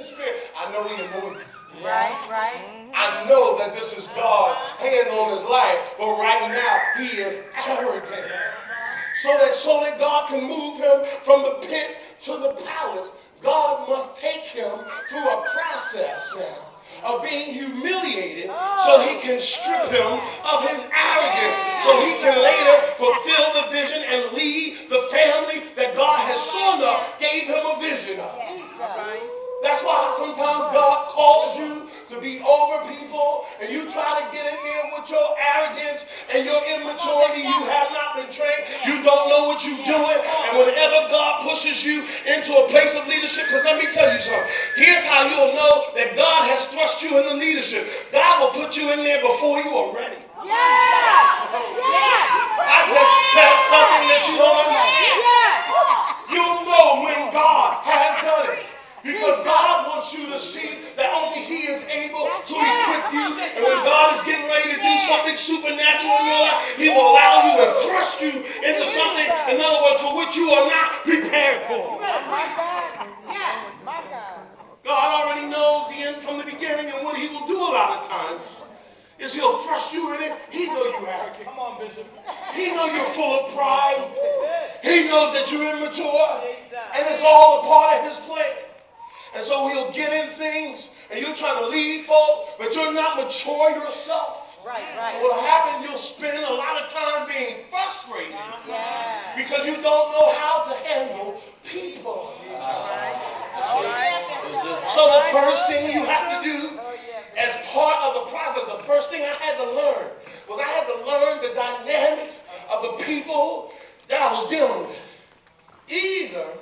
the spirit, I know he anointed. Right, right. I know that this is God's hand on his life, but right now he is arrogant. So that God can move him from the pit to the palace, God must take him through a process now of being humiliated so he can strip him of his arrogance, so he can later fulfill the vision and lead the family that God has shown up, gave him a vision of. That's why sometimes God calls you to be over people and you try to get in there with your arrogance and your immaturity. You have not been trained. You don't know what you're doing. And whenever God pushes you into a place of leadership, because let me tell you something. Here's how you'll know that God has thrust you into leadership. God will put you in there before you are ready. I just said something that you don't understand. You'll know when God has done it. Because God wants you to see that only he is able to equip you. And when God is getting ready to do something supernatural in your life, he will allow you and thrust you into something, in other words, for which you are not prepared for. God already knows the end from the beginning, and what he will do a lot of times is he'll thrust you in it. He knows you're arrogant. Come on, Bishop. He knows you're full of pride. He knows that you're immature. And it's all a part of his plan. And so he'll get in things, and you're trying to lead folk, but you're not mature yourself. Right. What'll happen, you'll spend a lot of time being frustrated because you don't know how to handle people. So the first thing you have to do as part of the process, the first thing I had to learn was I had to learn the dynamics of the people that I was dealing with. Either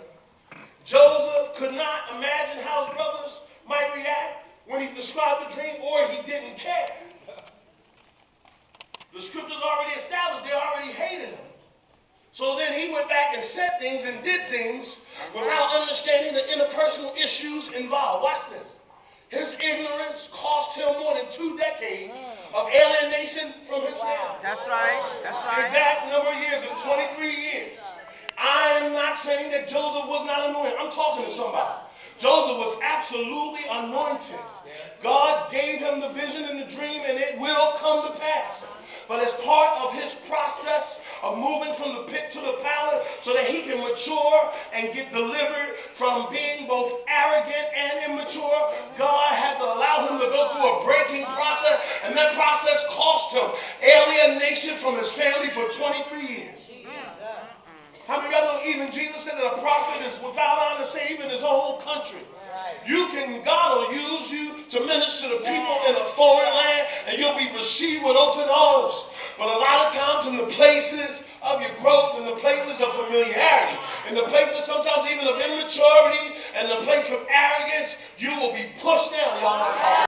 Joseph could not imagine how his brothers might react when he described the dream, or he didn't care. The scriptures already established they already hated him. So then he went back and said things and did things without understanding the interpersonal issues involved. Watch this. His ignorance cost him more than 2 decades of alienation from his family. That's right. The exact number of years is 23 years. I am not saying that Joseph was not anointed. I'm talking to somebody. Joseph was absolutely anointed. God gave him the vision and the dream, and it will come to pass. But as part of his process of moving from the pit to the palace so that he can mature and get delivered from being both arrogant and immature, God had to allow him to go through a breaking process, and that process cost him alienation from his family for 23 years. How many of y'all know even Jesus said that a prophet is without honor, save even his own country? God will use you to minister to people in a foreign land, and you'll be received with open arms. But a lot of times in the places of your growth, in the places of familiarity, in the places sometimes even of immaturity, and the place of arrogance, you will be pushed down. Y'all not talking.